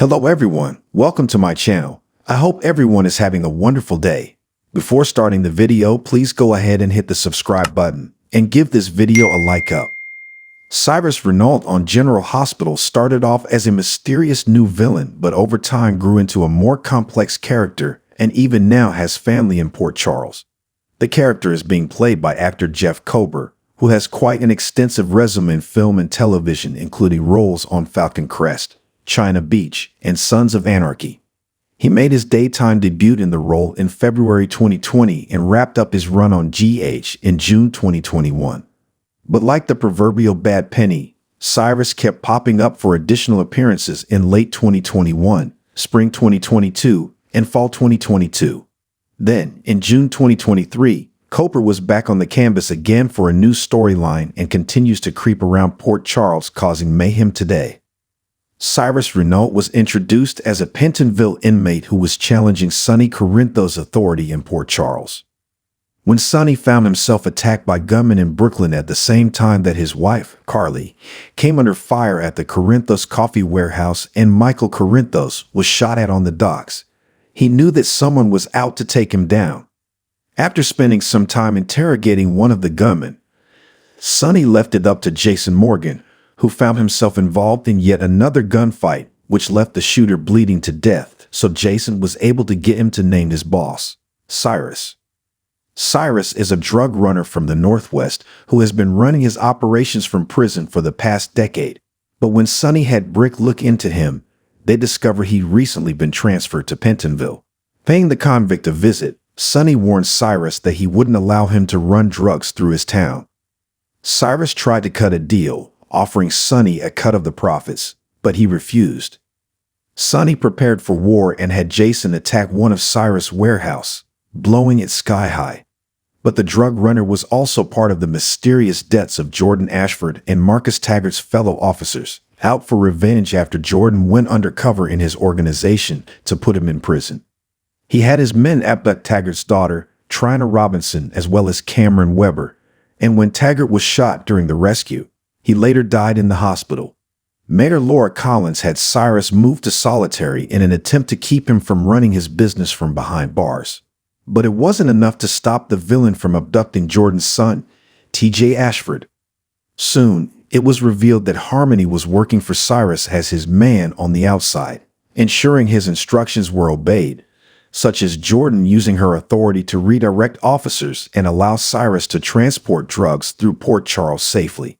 Hello everyone, welcome to my channel. I hope everyone is having a wonderful day. Before starting the video, please go ahead and hit the subscribe button and give this video a like up. Cyrus Renault on General Hospital started off as a mysterious new villain, but over time grew into a more complex character and even now has family in Port Charles. The character is being played by actor Jeff Kober, who has quite an extensive resume in film and television, including roles on Falcon Crest, China Beach, and Sons of Anarchy. He made his daytime debut in the role in February 2020 and wrapped up his run on GH in June 2021. But like the proverbial bad penny, Cyrus kept popping up for additional appearances in late 2021, spring 2022, and fall 2022. Then, in June 2023, Koper was back on the canvas again for a new storyline and continues to creep around Port Charles, causing mayhem today. Cyrus Renault was introduced as a Pentonville inmate who was challenging Sonny Corinthos' authority in Port Charles. When Sonny found himself attacked by gunmen in Brooklyn at the same time that his wife, Carly, came under fire at the Corinthos coffee warehouse and Michael Corinthos was shot at on the docks, he knew that someone was out to take him down. After spending some time interrogating one of the gunmen, Sonny left it up to Jason Morgan, who found himself involved in yet another gunfight, which left the shooter bleeding to death, so Jason was able to get him to name his boss, Cyrus. Cyrus is a drug runner from the Northwest who has been running his operations from prison for the past decade. But when Sonny had Brick look into him, they discover he'd recently been transferred to Pentonville. Paying the convict a visit, Sonny warned Cyrus that he wouldn't allow him to run drugs through his town. Cyrus tried to cut a deal, offering Sonny a cut of the profits, but he refused. Sonny prepared for war and had Jason attack one of Cyrus' warehouse, blowing it sky high. But the drug runner was also part of the mysterious deaths of Jordan Ashford and Marcus Taggart's fellow officers, out for revenge after Jordan went undercover in his organization to put him in prison. He had his men abduct Taggart's daughter, Trina Robinson, as well as Cameron Weber, and when Taggart was shot during the rescue, he later died in the hospital. Mayor Laura Collins had Cyrus moved to solitary in an attempt to keep him from running his business from behind bars. But it wasn't enough to stop the villain from abducting Jordan's son, TJ Ashford. Soon, it was revealed that Harmony was working for Cyrus as his man on the outside, ensuring his instructions were obeyed, such as Jordan using her authority to redirect officers and allow Cyrus to transport drugs through Port Charles safely.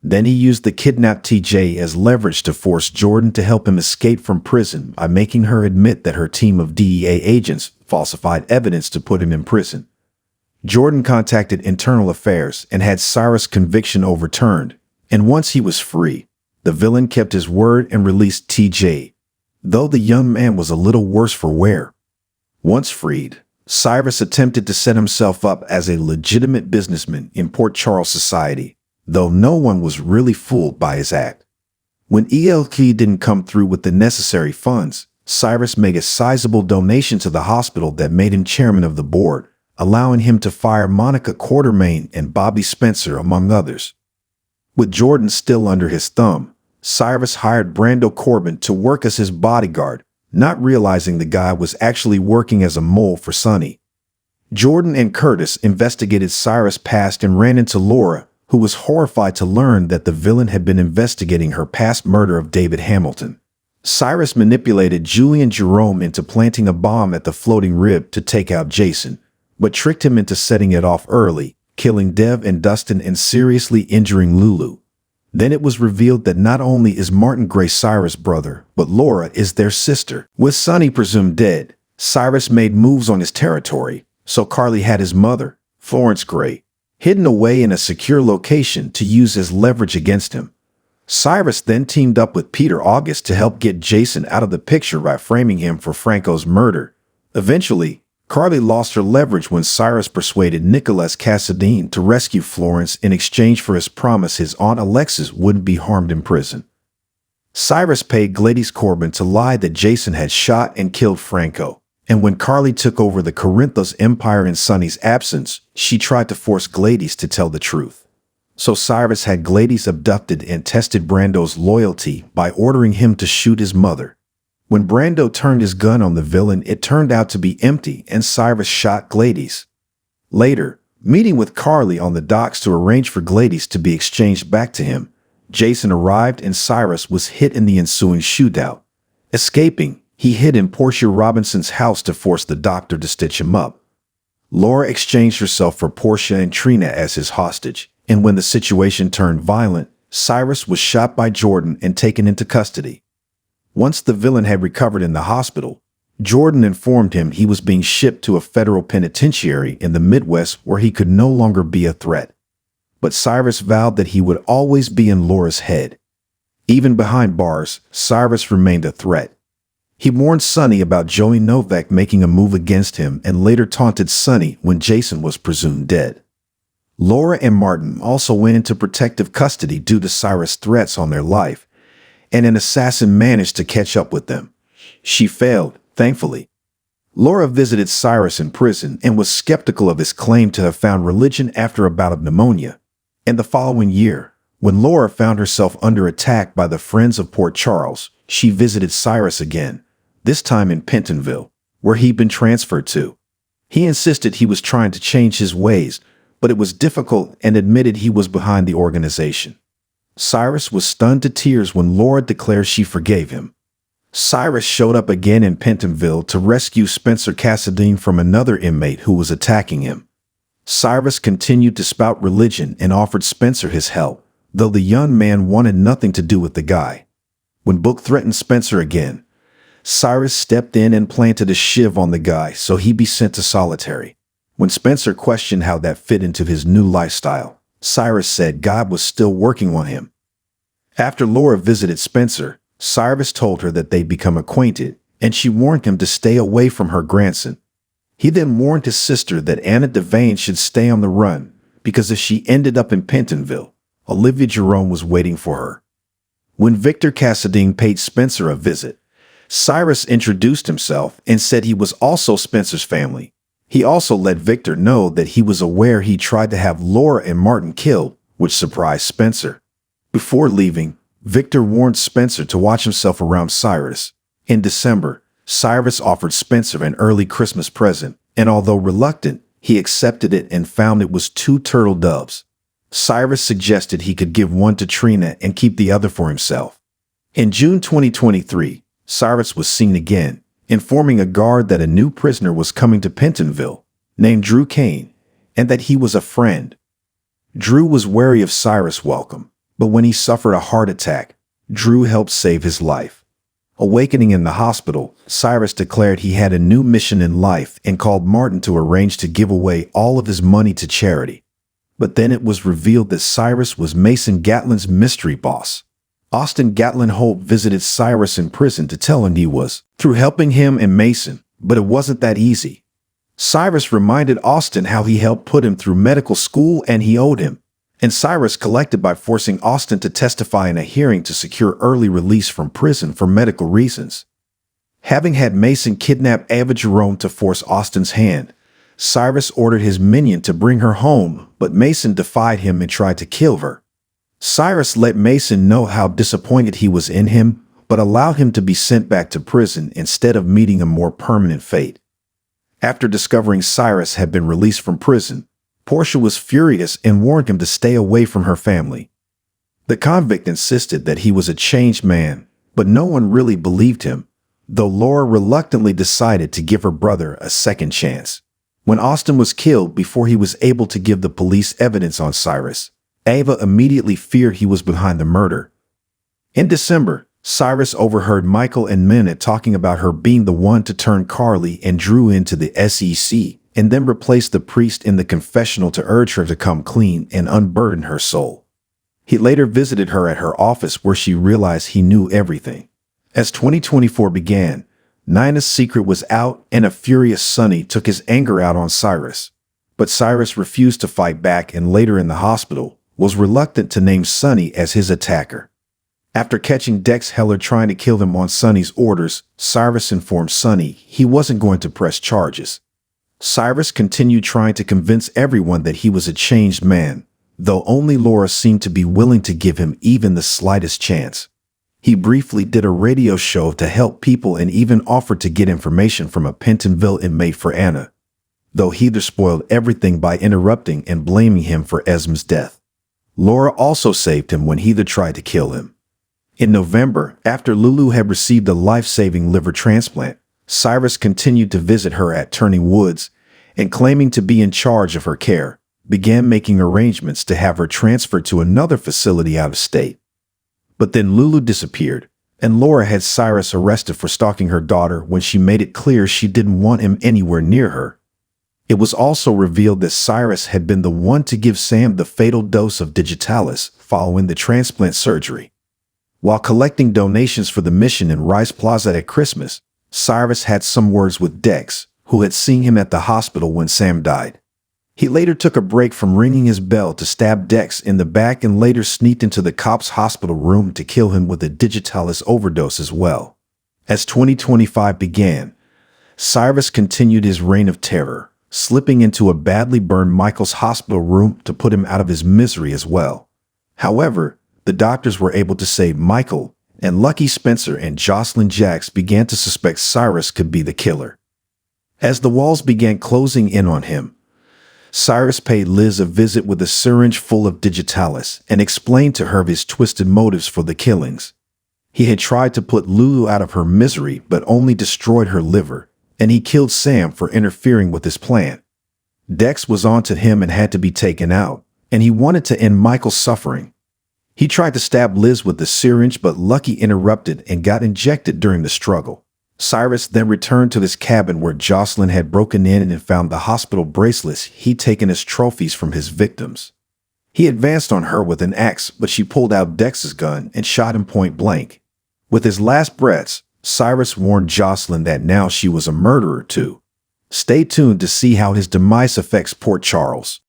Then he used the kidnapped TJ as leverage to force Jordan to help him escape from prison by making her admit that her team of DEA agents falsified evidence to put him in prison. Jordan contacted Internal Affairs and had Cyrus' conviction overturned, and once he was free, the villain kept his word and released TJ, though the young man was a little worse for wear. Once freed, Cyrus attempted to set himself up as a legitimate businessman in Port Charles society, though no one was really fooled by his act. When ELK didn't come through with the necessary funds, Cyrus made a sizable donation to the hospital that made him chairman of the board, allowing him to fire Monica Quartermain and Bobby Spencer, among others. With Jordan still under his thumb, Cyrus hired Brando Corbin to work as his bodyguard, not realizing the guy was actually working as a mole for Sonny. Jordan and Curtis investigated Cyrus' past and ran into Laura, who was horrified to learn that the villain had been investigating her past murder of David Hamilton. Cyrus manipulated Julian Jerome into planting a bomb at the floating rib to take out Jason, but tricked him into setting it off early, killing Dev and Dustin and seriously injuring Lulu. Then it was revealed that not only is Martin Gray Cyrus' brother, but Laura is their sister. With Sonny presumed dead, Cyrus made moves on his territory, so Carly had his mother, Florence Gray, hidden away in a secure location to use as leverage against him. Cyrus then teamed up with Peter August to help get Jason out of the picture by framing him for Franco's murder. Eventually, Carly lost her leverage when Cyrus persuaded Nicholas Cassadine to rescue Florence in exchange for his promise his aunt Alexis wouldn't be harmed in prison. Cyrus paid Gladys Corbin to lie that Jason had shot and killed Franco, and when Carly took over the Corinthos empire in Sonny's absence, she tried to force Gladys to tell the truth. So Cyrus had Gladys abducted and tested Brando's loyalty by ordering him to shoot his mother. When Brando turned his gun on the villain, it turned out to be empty and Cyrus shot Gladys. Later, meeting with Carly on the docks to arrange for Gladys to be exchanged back to him, Jason arrived and Cyrus was hit in the ensuing shootout. Escaping, he hid in Portia Robinson's house to force the doctor to stitch him up. Laura exchanged herself for Portia and Trina as his hostage, and when the situation turned violent, Cyrus was shot by Jordan and taken into custody. Once the villain had recovered in the hospital, Jordan informed him he was being shipped to a federal penitentiary in the Midwest where he could no longer be a threat. But Cyrus vowed that he would always be in Laura's head. Even behind bars, Cyrus remained a threat. He warned Sonny about Joey Novak making a move against him and later taunted Sonny when Jason was presumed dead. Laura and Martin also went into protective custody due to Cyrus' threats on their life, and an assassin managed to catch up with them. She failed, thankfully. Laura visited Cyrus in prison and was skeptical of his claim to have found religion after a bout of pneumonia. And the following year, when Laura found herself under attack by the Friends of Port Charles, she visited Cyrus again, this time in Pentonville, where he'd been transferred to. He insisted he was trying to change his ways, but it was difficult and admitted he was behind the organization. Cyrus was stunned to tears when Laura declared she forgave him. Cyrus showed up again in Pentonville to rescue Spencer Cassadine from another inmate who was attacking him. Cyrus continued to spout religion and offered Spencer his help, though the young man wanted nothing to do with the guy. When Book threatened Spencer again, Cyrus stepped in and planted a shiv on the guy so he'd be sent to solitary. When Spencer questioned how that fit into his new lifestyle, Cyrus said God was still working on him. After Laura visited Spencer, Cyrus told her that they'd become acquainted, and she warned him to stay away from her grandson. He then warned his sister that Anna Devane should stay on the run, because if she ended up in Pentonville, Olivia Jerome was waiting for her. When Victor Cassadine paid Spencer a visit, Cyrus introduced himself and said he was also Spencer's family. He also let Victor know that he was aware he tried to have Laura and Martin killed, which surprised Spencer. Before leaving, Victor warned Spencer to watch himself around Cyrus. In December, Cyrus offered Spencer an early Christmas present, and although reluctant, he accepted it and found it was 2 turtle doves. Cyrus suggested he could give one to Trina and keep the other for himself. In June 2023, Cyrus was seen again, informing a guard that a new prisoner was coming to Pentonville, named Drew Kane, and that he was a friend. Drew was wary of Cyrus' welcome, but when he suffered a heart attack, Drew helped save his life. Awakening in the hospital, Cyrus declared he had a new mission in life and called Martin to arrange to give away all of his money to charity. But then it was revealed that Cyrus was Mason Gatlin's mystery boss. Austin Gatlin Holt visited Cyrus in prison to tell him he was through helping him and Mason, but it wasn't that easy. Cyrus reminded Austin how he helped put him through medical school and he owed him, and Cyrus collected by forcing Austin to testify in a hearing to secure early release from prison for medical reasons. Having had Mason kidnap Ava Jerome to force Austin's hand, Cyrus ordered his minion to bring her home, but Mason defied him and tried to kill her. Cyrus let Mason know how disappointed he was in him, but allowed him to be sent back to prison instead of meeting a more permanent fate. After discovering Cyrus had been released from prison, Portia was furious and warned him to stay away from her family. The convict insisted that he was a changed man, but no one really believed him, though Laura reluctantly decided to give her brother a second chance. When Austin was killed before he was able to give the police evidence on Cyrus, Ava immediately feared he was behind the murder. In December, Cyrus overheard Michael and Minette talking about her being the one to turn Carly and Drew into the SEC, and then replace the priest in the confessional to urge her to come clean and unburden her soul. He later visited her at her office where she realized he knew everything. As 2024 began, Nina's secret was out and a furious Sonny took his anger out on Cyrus. But Cyrus refused to fight back and later in the hospital was reluctant to name Sonny as his attacker. After catching Dex Heller trying to kill him on Sonny's orders, Cyrus informed Sonny he wasn't going to press charges. Cyrus continued trying to convince everyone that he was a changed man, though only Laura seemed to be willing to give him even the slightest chance. He briefly did a radio show to help people and even offered to get information from a Pentonville inmate for Anna, though Heather spoiled everything by interrupting and blaming him for Esm's death. Laura also saved him when Heather tried to kill him. In November, after Lulu had received a life-saving liver transplant, Cyrus continued to visit her at Turning Woods and, claiming to be in charge of her care, began making arrangements to have her transferred to another facility out of state. But then Lulu disappeared, and Laura had Cyrus arrested for stalking her daughter when she made it clear she didn't want him anywhere near her. It was also revealed that Cyrus had been the one to give Sam the fatal dose of digitalis following the transplant surgery. While collecting donations for the mission in Rice Plaza at Christmas, Cyrus had some words with Dex, who had seen him at the hospital when Sam died. He later took a break from ringing his bell to stab Dex in the back and later sneaked into the cop's hospital room to kill him with a digitalis overdose as well. As 2025 began, Cyrus continued his reign of terror, slipping into a badly burned Michael's hospital room to put him out of his misery as well. However, the doctors were able to save Michael, and Lucky Spencer and Jocelyn Jacks began to suspect Cyrus could be the killer. As the walls began closing in on him, Cyrus paid Liz a visit with a syringe full of digitalis and explained to her his twisted motives for the killings. He had tried to put Lulu out of her misery but only destroyed her liver, and he killed Sam for interfering with his plan. Dex was onto him and had to be taken out, and he wanted to end Michael's suffering. He tried to stab Liz with the syringe, but Lucky interrupted and got injected during the struggle. Cyrus then returned to his cabin where Jocelyn had broken in and found the hospital bracelets he'd taken as trophies from his victims. He advanced on her with an axe, but she pulled out Dex's gun and shot him point blank. With his last breaths, Cyrus warned Jocelyn that now she was a murderer too. Stay tuned to see how his demise affects Port Charles.